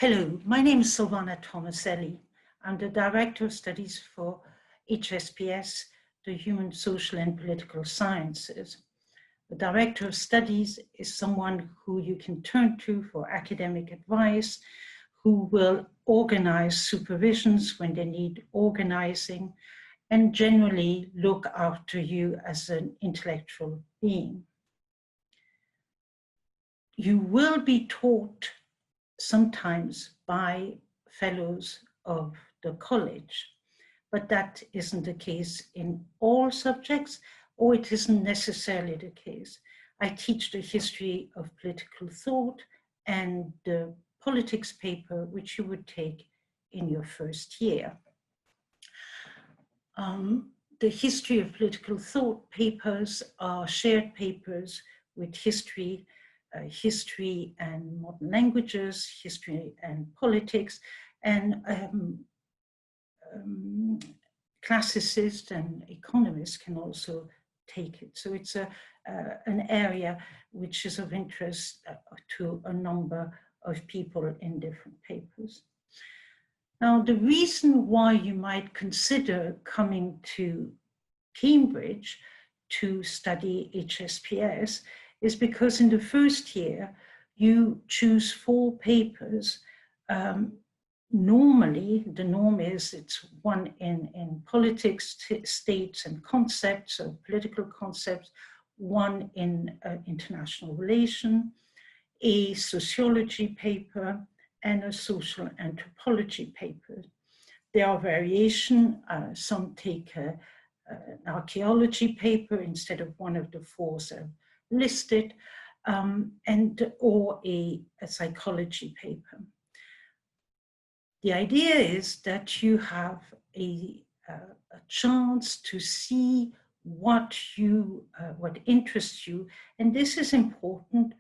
Hello, my name is Sylvana Tomaselli. I'm the Director of Studies for HSPS, the Human, Social and Political Sciences. The Director of Studies is someone who you can turn to for academic advice, who will organize supervisions when they need organizing, and generally look after you as an intellectual being. You will be taught sometimes by fellows of the college, but that isn't the case in all subjects, or it isn't necessarily the case. I teach the history of political thought and the politics paper, which you would take in your first year. The history of political thought papers are shared papers with history and modern languages, history and politics, and classicists and economists can also take it. So it's an area which is of interest to a number of people in different papers. Now, the reason why you might consider coming to Cambridge to study HSPS is because in the first year, you choose 4 papers. Normally, the norm is it's one in politics, states and concepts, or political concepts, one in international relation, a sociology paper, and a social anthropology paper. There are variations. Some take an archaeology paper instead of one of the 4 listed, or a psychology paper. The idea is that you have a chance to see what interests you, and this is important,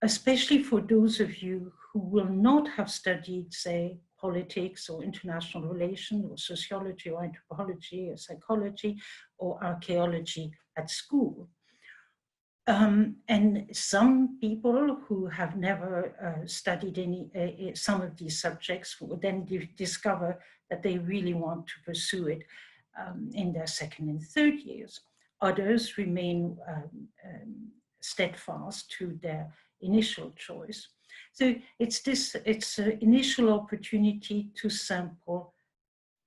especially for those of you who will not have studied, say, politics or international relations or sociology or anthropology or psychology or archaeology at school. And some people who have never studied some of these subjects will then discover that they really want to pursue it in their second and third years. Others remain steadfast to their initial choice. So it's an initial opportunity to sample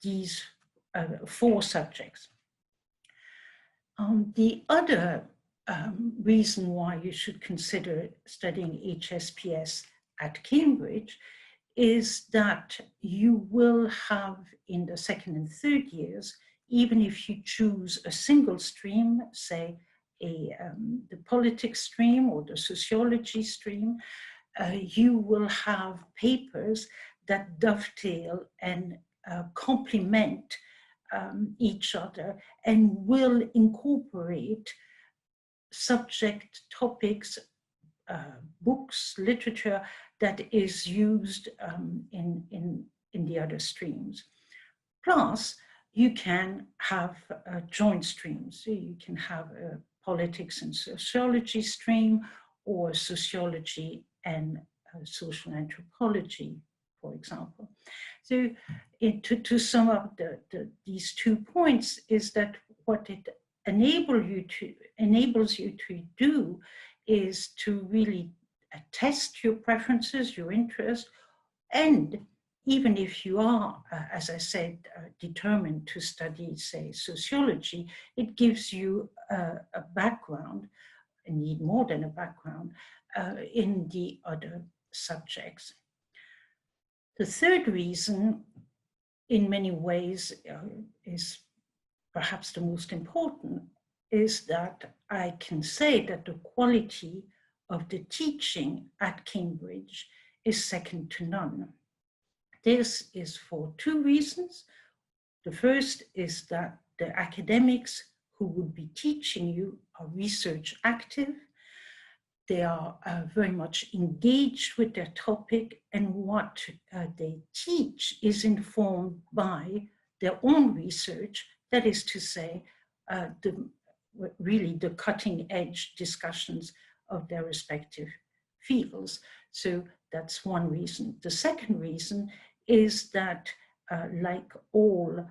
these 4 subjects. The other reason why you should consider studying HSPS at Cambridge is that you will have in the second and third years, even if you choose a single stream, say the politics stream or the sociology stream, you will have papers that dovetail and complement each other and will incorporate subject topics, books, literature that is used in the other streams. Plus, you can have joint streams. So you can have a politics and sociology stream, or sociology and social anthropology, for example. So to sum up these 2 points is that what it enables you to do is to really test your preferences, your interests, and even if you are, as I said, determined to study, say, sociology, it gives you a background, and need more than a background, in the other subjects. The third reason, in many ways, is perhaps the most important, is that I can say that the quality of the teaching at Cambridge is second to none. This is for 2 reasons. The first is that the academics who would be teaching you are research active. They are very much engaged with their topic, and what they teach is informed by their own research. That is to say, really the cutting edge discussions of their respective fields. So that's one reason. The second reason is that like all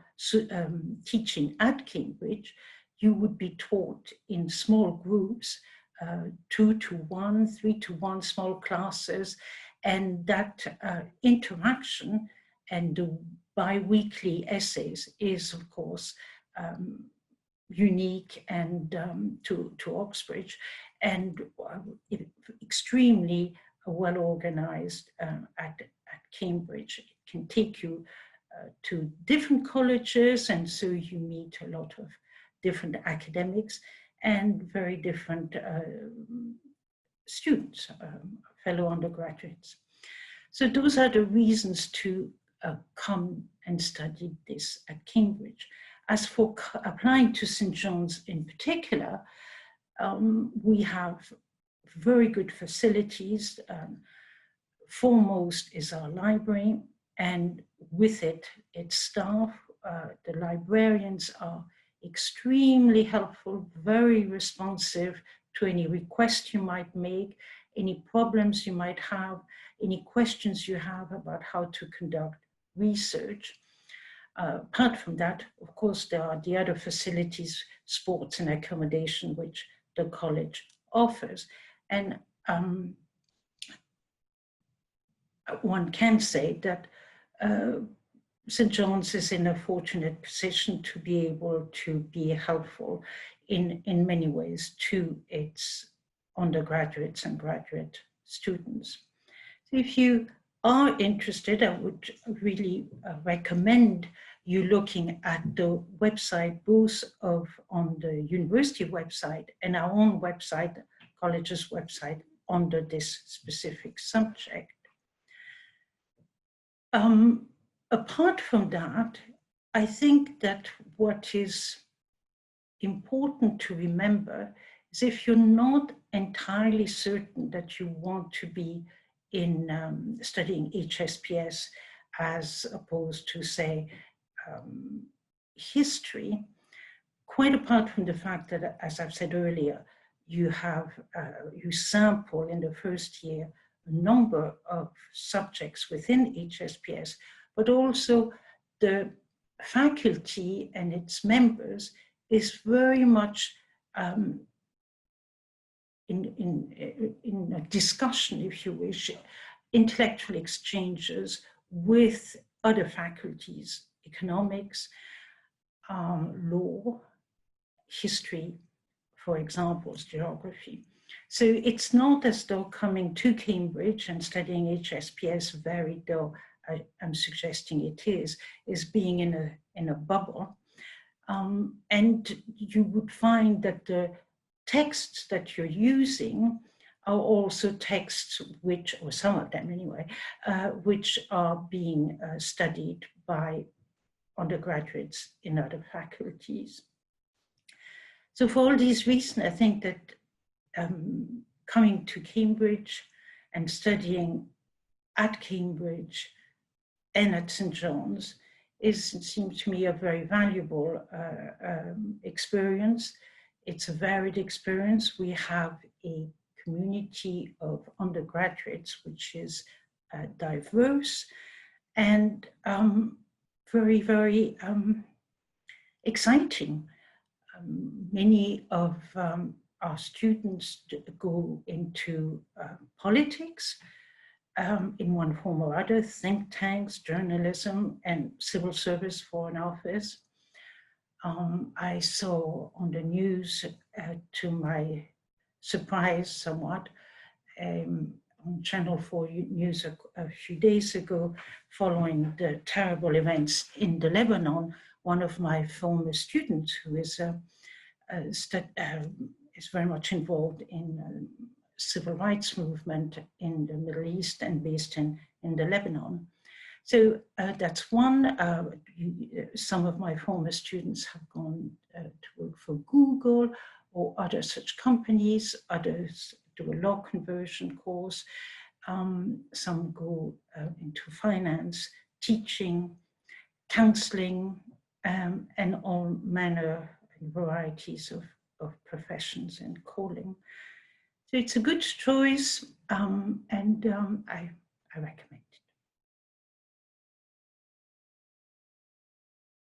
teaching at Cambridge, you would be taught in small groups, 2-to-1, 3-to-1 small classes, and that interaction and the bi-weekly essays is, of course, unique and to Oxbridge, and extremely well organized at Cambridge. It can take you to different colleges, and so you meet a lot of different academics and very different students, fellow undergraduates. So those are the reasons to come and study this at Cambridge. As for applying to St. John's in particular, we have very good facilities. Foremost is our library, and with it, its staff. The librarians are extremely helpful, very responsive to any request you might make, any problems you might have, any questions you have about how to conduct research. Apart from that, of course, there are the other facilities, sports and accommodation, which the college offers. And one can say that St. John's is in a fortunate position to be able to be helpful in many ways to its undergraduates and graduate students. So if you are interested, I would really recommend you looking at the website, both on the university website and our own website, college's website, under this specific subject. Apart from that, I think that what is important to remember is if you're not entirely certain that you want to be in studying HSPS as opposed to, say, history, quite apart from the fact that, as I've said earlier, you sample in the first year a number of subjects within HSPS, but also the faculty and its members is very much in a discussion, if you wish, intellectual exchanges with other faculties, economics, law, history, for example, geography. So it's not as though coming to Cambridge and studying HSPS, very though I'm suggesting it is being in a bubble. And you would find that the texts that you're using are also texts which, or some of them anyway, which are being studied by undergraduates in other faculties. So for all these reasons, I think that coming to Cambridge and studying at Cambridge and at St. John's seems to me a very valuable experience. It's a varied experience. We have a community of undergraduates which is diverse and very, very exciting. Many of our students go into politics in one form or other, think tanks, journalism, and civil service Foreign Office. I saw on the news, to my surprise somewhat, on Channel 4 News a few days ago, following the terrible events in the Lebanon, one of my former students who is very much involved in civil rights movement in the Middle East and based in the Lebanon. So that's one. Some of my former students have gone to work for Google or other such companies. Others do a law conversion course. Some go into finance, teaching, counseling, and all manner and varieties of professions and calling. So it's a good choice, and I recommend it.